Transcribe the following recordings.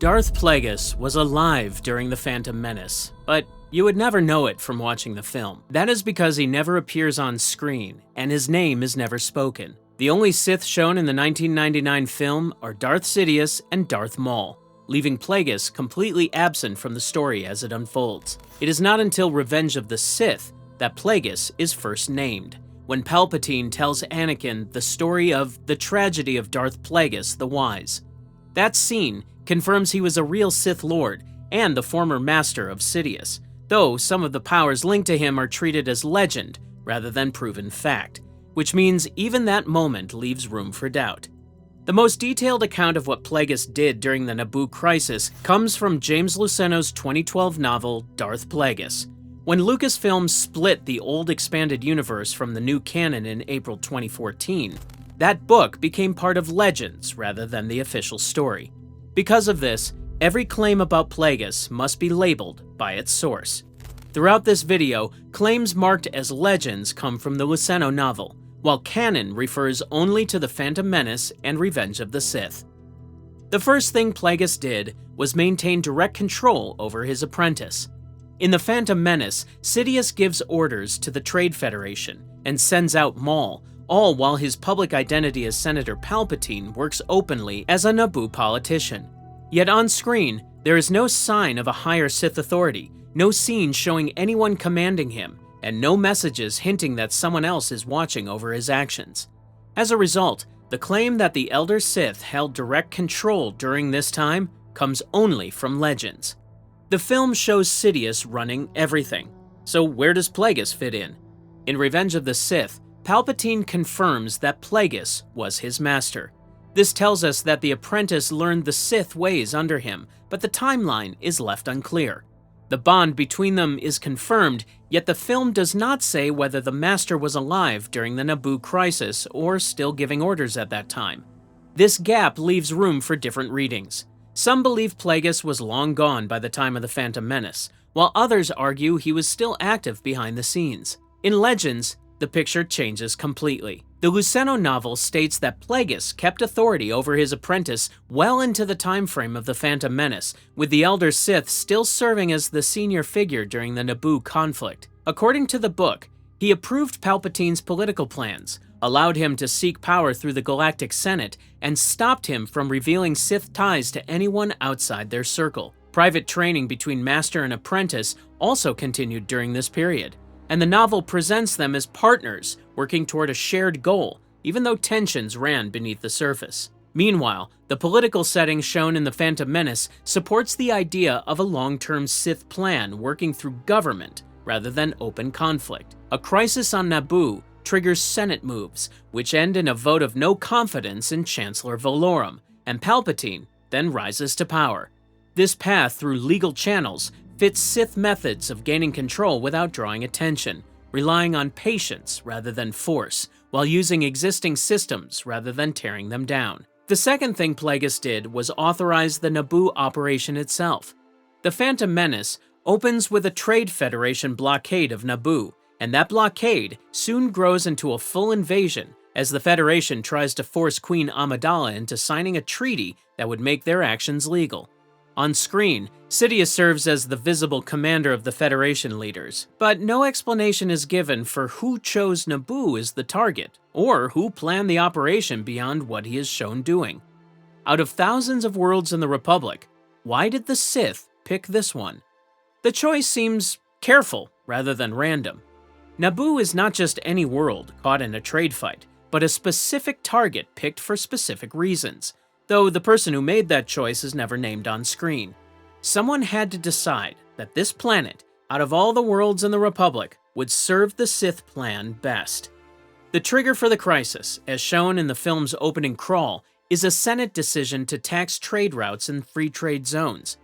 Darth Plagueis was alive during the Phantom Menace, but you would never know it from watching the film. That is because he never appears on screen, and his name is never spoken. The only Sith shown in the 1999 film are Darth Sidious and Darth Maul, leaving Plagueis completely absent from the story as it unfolds. It is not until Revenge of the Sith that Plagueis is first named, when Palpatine tells Anakin the story of the tragedy of Darth Plagueis the Wise. That scene confirms he was a real Sith Lord and the former master of Sidious, though some of the powers linked to him are treated as legend rather than proven fact, which means even that moment leaves room for doubt. The most detailed account of what Plagueis did during the Naboo crisis comes from James Luceno's 2012 novel Darth Plagueis. When Lucasfilm split the old expanded universe from the new canon in April 2014, that book became part of Legends rather than the official story. Because of this, every claim about Plagueis must be labeled by its source. Throughout this video, claims marked as legends come from the Luceno novel, while canon refers only to the Phantom Menace and Revenge of the Sith. The first thing Plagueis did was maintain direct control over his apprentice. In the Phantom Menace, Sidious gives orders to the Trade Federation and sends out Maul, all while his public identity as Senator Palpatine works openly as a Naboo politician. Yet on screen, there is no sign of a higher Sith authority, no scene showing anyone commanding him, and no messages hinting that someone else is watching over his actions. As a result, the claim that the Elder Sith held direct control during this time comes only from Legends. The film shows Sidious running everything, so where does Plagueis fit in? In Revenge of the Sith, Palpatine confirms that Plagueis was his master. This tells us that the apprentice learned the Sith ways under him, but the timeline is left unclear. The bond between them is confirmed, yet the film does not say whether the master was alive during the Naboo crisis or still giving orders at that time. This gap leaves room for different readings. Some believe Plagueis was long gone by the time of the Phantom Menace, while others argue he was still active behind the scenes. In Legends, the picture changes completely. The Luceno novel states that Plagueis kept authority over his apprentice well into the time frame of the Phantom Menace, with the Elder Sith still serving as the senior figure during the Naboo conflict. According to the book, he approved Palpatine's political plans, allowed him to seek power through the Galactic Senate, and stopped him from revealing Sith ties to anyone outside their circle. Private training between master and apprentice also continued during this period, and the novel presents them as partners working toward a shared goal, even though tensions ran beneath the surface. Meanwhile, the political setting shown in the Phantom Menace supports the idea of a long-term Sith plan working through government rather than open conflict. A crisis on Naboo triggers Senate moves, which end in a vote of no confidence in Chancellor Valorum, and Palpatine then rises to power. This path through legal channels fits Sith methods of gaining control without drawing attention, relying on patience rather than force, while using existing systems rather than tearing them down. The second thing Plagueis did was authorize the Naboo operation itself. The Phantom Menace opens with a Trade Federation blockade of Naboo, and that blockade soon grows into a full invasion as the Federation tries to force Queen Amidala into signing a treaty that would make their actions legal. On screen, Sidious serves as the visible commander of the Federation leaders, but no explanation is given for who chose Naboo as the target, or who planned the operation beyond what he is shown doing. Out of thousands of worlds in the Republic, why did the Sith pick this one? The choice seems careful rather than random. Naboo is not just any world caught in a trade fight, but a specific target picked for specific reasons, though the person who made that choice is never named on screen. Someone had to decide that this planet, out of all the worlds in the Republic, would serve the Sith plan best. The trigger for the crisis, as shown in the film's opening crawl, is a Senate decision to tax trade routes in free trade zones.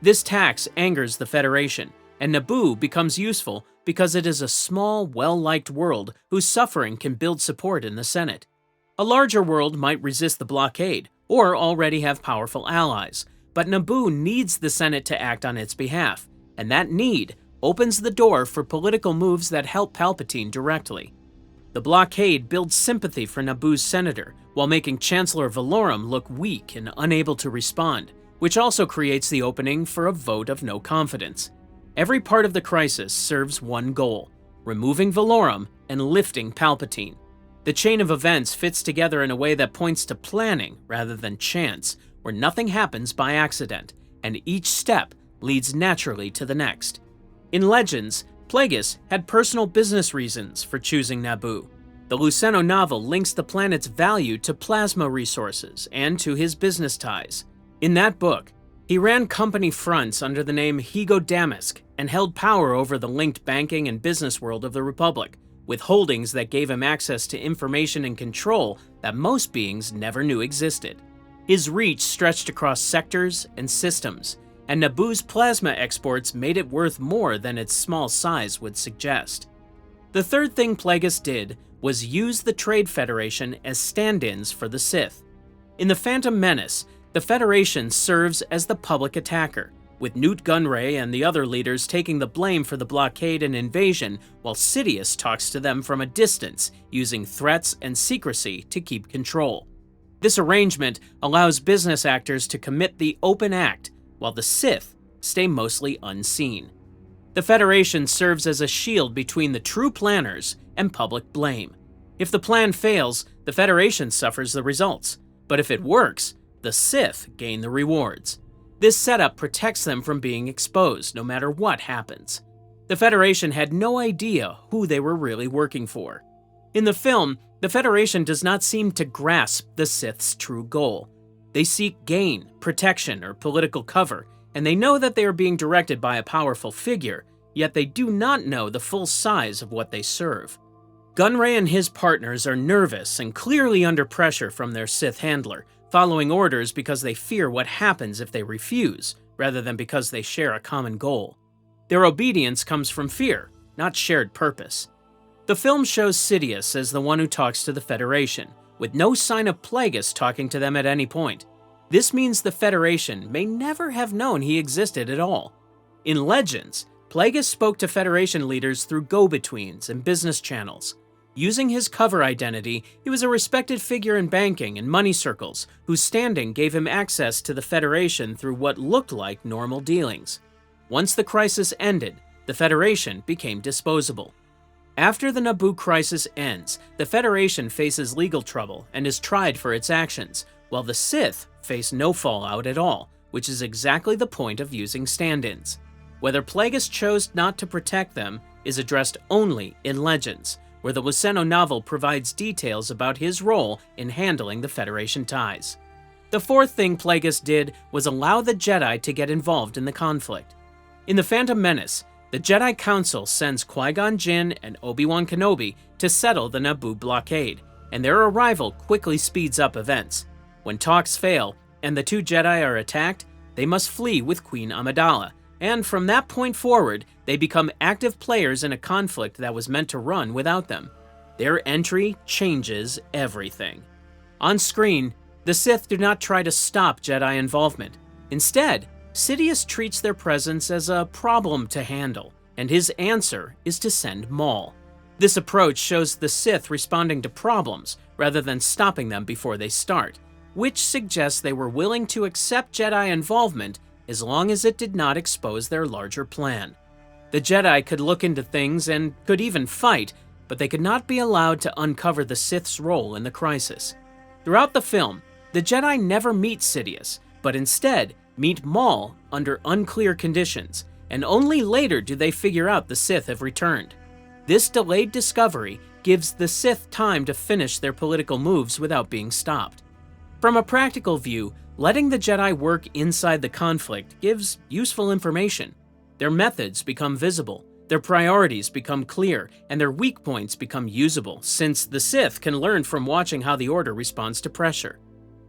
This tax angers the Federation, and Naboo becomes useful because it is a small, well-liked world whose suffering can build support in the Senate. A larger world might resist the blockade, or already have powerful allies, but Naboo needs the Senate to act on its behalf, and that need opens the door for political moves that help Palpatine directly. The blockade builds sympathy for Naboo's senator, while making Chancellor Valorum look weak and unable to respond, which also creates the opening for a vote of no confidence. Every part of the crisis serves one goal: removing Valorum and lifting Palpatine. The chain of events fits together in a way that points to planning rather than chance, where nothing happens by accident, and each step leads naturally to the next. In Legends, Plagueis had personal business reasons for choosing Naboo. The Luceno novel links the planet's value to plasma resources and to his business ties. In that book, he ran company fronts under the name Higo Damask and held power over the linked banking and business world of the Republic, with holdings that gave him access to information and control that most beings never knew existed. His reach stretched across sectors and systems, and Naboo's plasma exports made it worth more than its small size would suggest. The third thing Plagueis did was use the Trade Federation as stand-ins for the Sith. In the Phantom Menace, the Federation serves as the public attacker, with Newt Gunray and the other leaders taking the blame for the blockade and invasion, while Sidious talks to them from a distance, using threats and secrecy to keep control. This arrangement allows business actors to commit the open act, while the Sith stay mostly unseen. The Federation serves as a shield between the true planners and public blame. If the plan fails, the Federation suffers the results, but if it works, the Sith gain the rewards. This setup protects them from being exposed, no matter what happens. The Federation had no idea who they were really working for. In the film, the Federation does not seem to grasp the Sith's true goal. They seek gain, protection, or political cover, and they know that they are being directed by a powerful figure, yet they do not know the full size of what they serve. Gunray and his partners are nervous and clearly under pressure from their Sith handler, following orders because they fear what happens if they refuse, rather than because they share a common goal. Their obedience comes from fear, not shared purpose. The film shows Sidious as the one who talks to the Federation, with no sign of Plagueis talking to them at any point. This means the Federation may never have known he existed at all. In Legends, Plagueis spoke to Federation leaders through go-betweens and business channels. Using his cover identity, he was a respected figure in banking and money circles, whose standing gave him access to the Federation through what looked like normal dealings. Once the crisis ended, the Federation became disposable. After the Naboo crisis ends, the Federation faces legal trouble and is tried for its actions, while the Sith face no fallout at all, which is exactly the point of using stand-ins. Whether Plagueis chose not to protect them is addressed only in Legends, where the Luceno novel provides details about his role in handling the Federation ties. The fourth thing Plagueis did was allow the Jedi to get involved in the conflict. In the Phantom Menace, the Jedi Council sends Qui-Gon Jinn and Obi-Wan Kenobi to settle the Naboo blockade, and their arrival quickly speeds up events. When talks fail and the two Jedi are attacked, they must flee with Queen Amidala, and from that point forward, they become active players in a conflict that was meant to run without them. Their entry changes everything. On screen, the Sith do not try to stop Jedi involvement. Instead, Sidious treats their presence as a problem to handle, and his answer is to send Maul. This approach shows the Sith responding to problems rather than stopping them before they start, which suggests they were willing to accept Jedi involvement as long as it did not expose their larger plan. The Jedi could look into things and could even fight, but they could not be allowed to uncover the Sith's role in the crisis. Throughout the film, the Jedi never meet Sidious, but instead meet Maul under unclear conditions, and only later do they figure out the Sith have returned. This delayed discovery gives the Sith time to finish their political moves without being stopped. From a practical view, letting the Jedi work inside the conflict gives useful information. Their methods become visible, their priorities become clear, and their weak points become usable, since the Sith can learn from watching how the Order responds to pressure.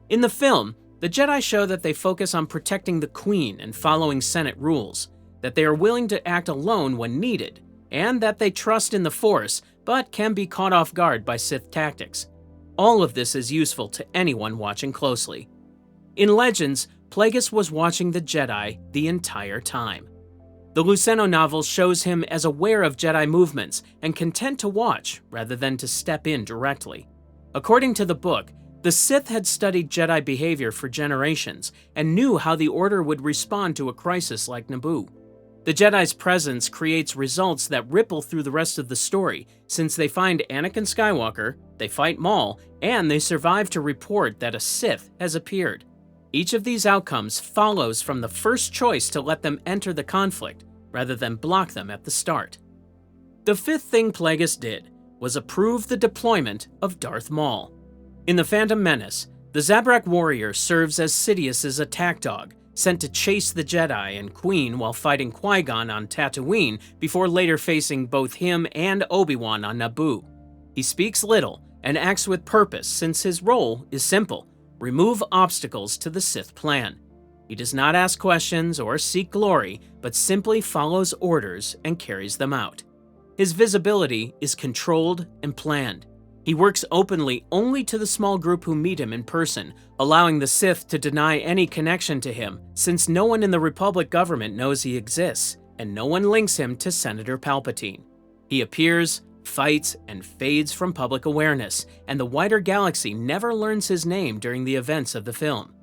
In the film, the Jedi show that they focus on protecting the Queen and following Senate rules, that they are willing to act alone when needed, and that they trust in the Force, but can be caught off guard by Sith tactics. All of this is useful to anyone watching closely. In Legends, Plagueis was watching the Jedi the entire time. The Luceno novel shows him as aware of Jedi movements and content to watch rather than to step in directly. According to the book, The Sith had studied Jedi behavior for generations and knew how the Order would respond to a crisis like Naboo. The Jedi's presence creates results that ripple through the rest of the story, since they find Anakin Skywalker, they fight Maul, and they survive to report that a Sith has appeared. Each of these outcomes follows from the first choice to let them enter the conflict, rather than block them at the start. The fifth thing Plagueis did was approve the deployment of Darth Maul. In The Phantom Menace, the Zabrak warrior serves as Sidious's attack dog, sent to chase the Jedi and Queen while fighting Qui-Gon on Tatooine before later facing both him and Obi-Wan on Naboo. He speaks little and acts with purpose since his role is simple: remove obstacles to the Sith plan. He does not ask questions or seek glory, but simply follows orders and carries them out. His visibility is controlled and planned. He works openly only to the small group who meet him in person, allowing the Sith to deny any connection to him, since no one in the Republic government knows he exists, and no one links him to Senator Palpatine. He appears, fights, and fades from public awareness, and the wider galaxy never learns his name during the events of the film.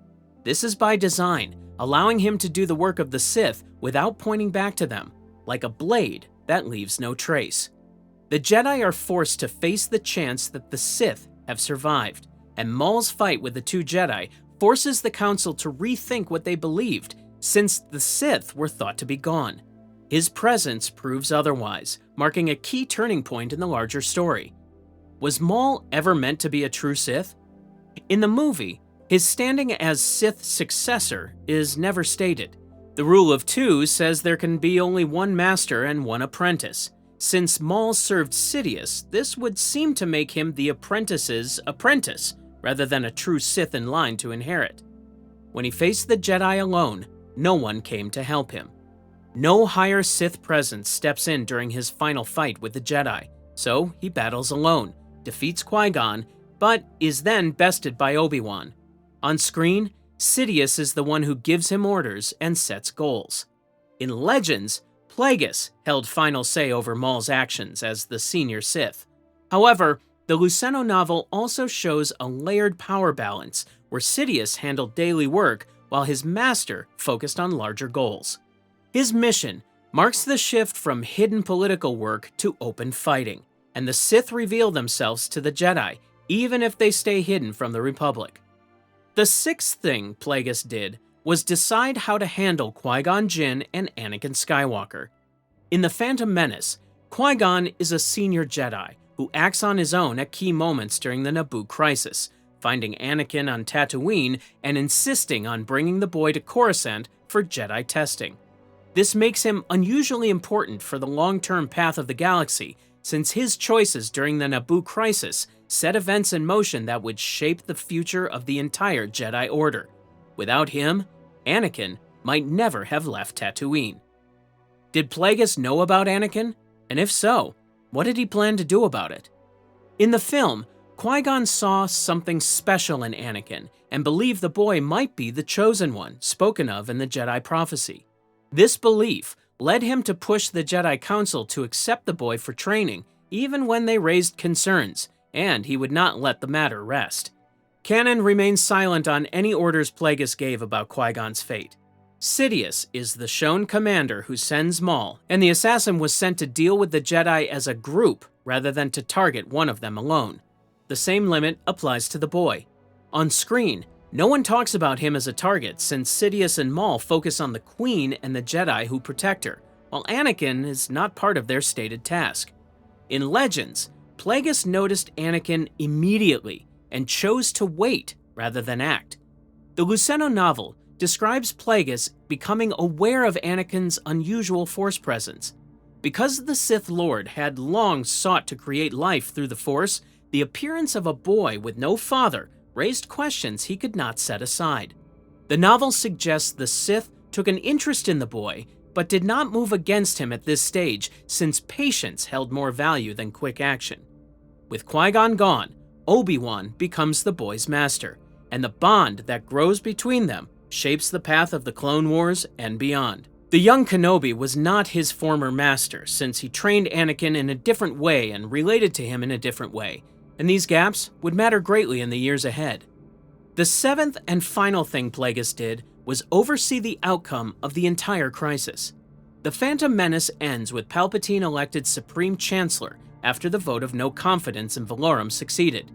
This is by design, allowing him to do the work of the Sith without pointing back to them, like a blade that leaves no trace. The Jedi are forced to face the chance that the Sith have survived, and Maul's fight with the two Jedi forces the Council to rethink what they believed, since the Sith were thought to be gone. His presence proves otherwise, marking a key turning point in the larger story. Was Maul ever meant to be a true Sith? In the movie, his standing as Sith's successor is never stated. The rule of two says there can be only one master and one apprentice. Since Maul served Sidious, this would seem to make him the apprentice's apprentice, rather than a true Sith in line to inherit. When he faced the Jedi alone, no one came to help him. No higher Sith presence steps in during his final fight with the Jedi, so he battles alone, defeats Qui-Gon, but is then bested by Obi-Wan. On screen, Sidious is the one who gives him orders and sets goals. In Legends, Plagueis held final say over Maul's actions as the senior Sith. However, the Luceno novel also shows a layered power balance where Sidious handled daily work while his master focused on larger goals. His mission marks the shift from hidden political work to open fighting, and the Sith reveal themselves to the Jedi, even if they stay hidden from the Republic. The sixth thing Plagueis did was decide how to handle Qui-Gon Jinn and Anakin Skywalker. In The Phantom Menace, Qui-Gon is a senior Jedi who acts on his own at key moments during the Naboo crisis, finding Anakin on Tatooine and insisting on bringing the boy to Coruscant for Jedi testing. This makes him unusually important for the long-term path of the galaxy, since his choices during the Naboo crisis set events in motion that would shape the future of the entire Jedi Order. Without him, Anakin might never have left Tatooine. Did Plagueis know about Anakin? And if so, what did he plan to do about it? In the film, Qui-Gon saw something special in Anakin and believed the boy might be the chosen one spoken of in the Jedi prophecy. This belief led him to push the Jedi Council to accept the boy for training, even when they raised concerns, and he would not let the matter rest. Canon remains silent on any orders Plagueis gave about Qui-Gon's fate. Sidious is the shown commander who sends Maul, and the assassin was sent to deal with the Jedi as a group rather than to target one of them alone. The same limit applies to the boy. On screen, no one talks about him as a target since Sidious and Maul focus on the Queen and the Jedi who protect her, while Anakin is not part of their stated task. In Legends, Plagueis noticed Anakin immediately and chose to wait rather than act. The Luceno novel describes Plagueis becoming aware of Anakin's unusual Force presence. Because the Sith Lord had long sought to create life through the Force, the appearance of a boy with no father raised questions he could not set aside. The novel suggests the Sith took an interest in the boy, but did not move against him at this stage since patience held more value than quick action. With Qui-Gon gone, Obi-Wan becomes the boy's master, and the bond that grows between them shapes the path of the Clone Wars and beyond. The young Kenobi was not his former master, since he trained Anakin in a different way and related to him in a different way, and these gaps would matter greatly in the years ahead. The seventh and final thing Plagueis did was oversee the outcome of the entire crisis. The Phantom Menace ends with Palpatine elected Supreme Chancellor after the vote of no confidence in Valorum succeeded.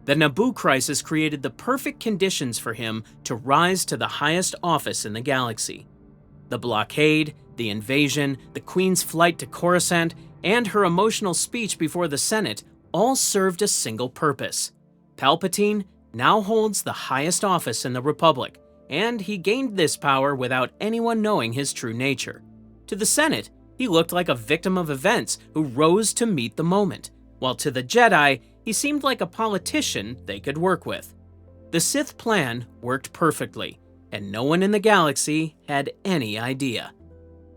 The Naboo crisis created the perfect conditions for him to rise to the highest office in the galaxy. The blockade, the invasion, the Queen's flight to Coruscant, and her emotional speech before the Senate all served a single purpose. Palpatine now holds the highest office in the Republic, and he gained this power without anyone knowing his true nature. To the Senate, he looked like a victim of events who rose to meet the moment, while to the Jedi, he seemed like a politician they could work with. The Sith plan worked perfectly, and no one in the galaxy had any idea.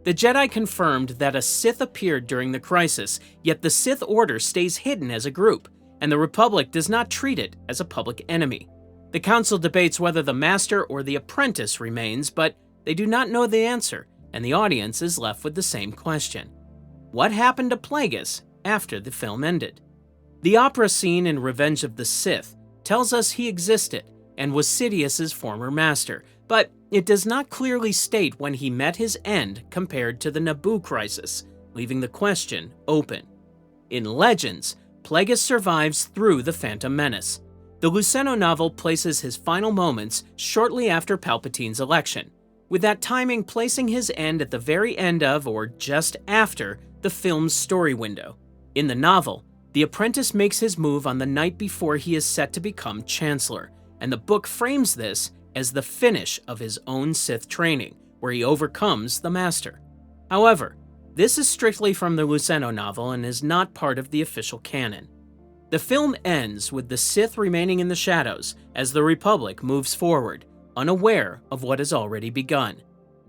The Jedi confirmed that a Sith appeared during the crisis, yet the Sith Order stays hidden as a group, and the Republic does not treat it as a public enemy. The Council debates whether the Master or the Apprentice remains, but they do not know the answer, and the audience is left with the same question. What happened to Plagueis after the film ended? The opera scene in Revenge of the Sith tells us he existed and was Sidious's former master, but it does not clearly state when he met his end compared to the Naboo crisis, leaving the question open. In Legends, Plagueis survives through the Phantom Menace. The Luceno novel places his final moments shortly after Palpatine's election, with that timing placing his end at the very end of, or just after, the film's story window. In the novel, the apprentice makes his move on the night before he is set to become Chancellor, and the book frames this as the finish of his own Sith training, where he overcomes the Master. However, this is strictly from the Luceno novel and is not part of the official canon. The film ends with the Sith remaining in the shadows as the Republic moves forward, unaware of what has already begun.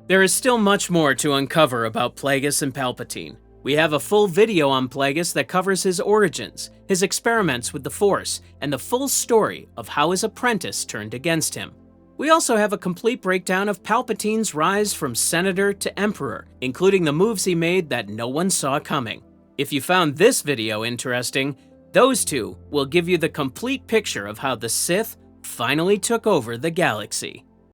There is still much more to uncover about Plagueis and Palpatine. We have a full video on Plagueis that covers his origins, his experiments with the Force, and the full story of how his apprentice turned against him. We also have a complete breakdown of Palpatine's rise from Senator to Emperor, including the moves he made that no one saw coming. If you found this video interesting, those two will give you the complete picture of how the Sith finally took over the galaxy.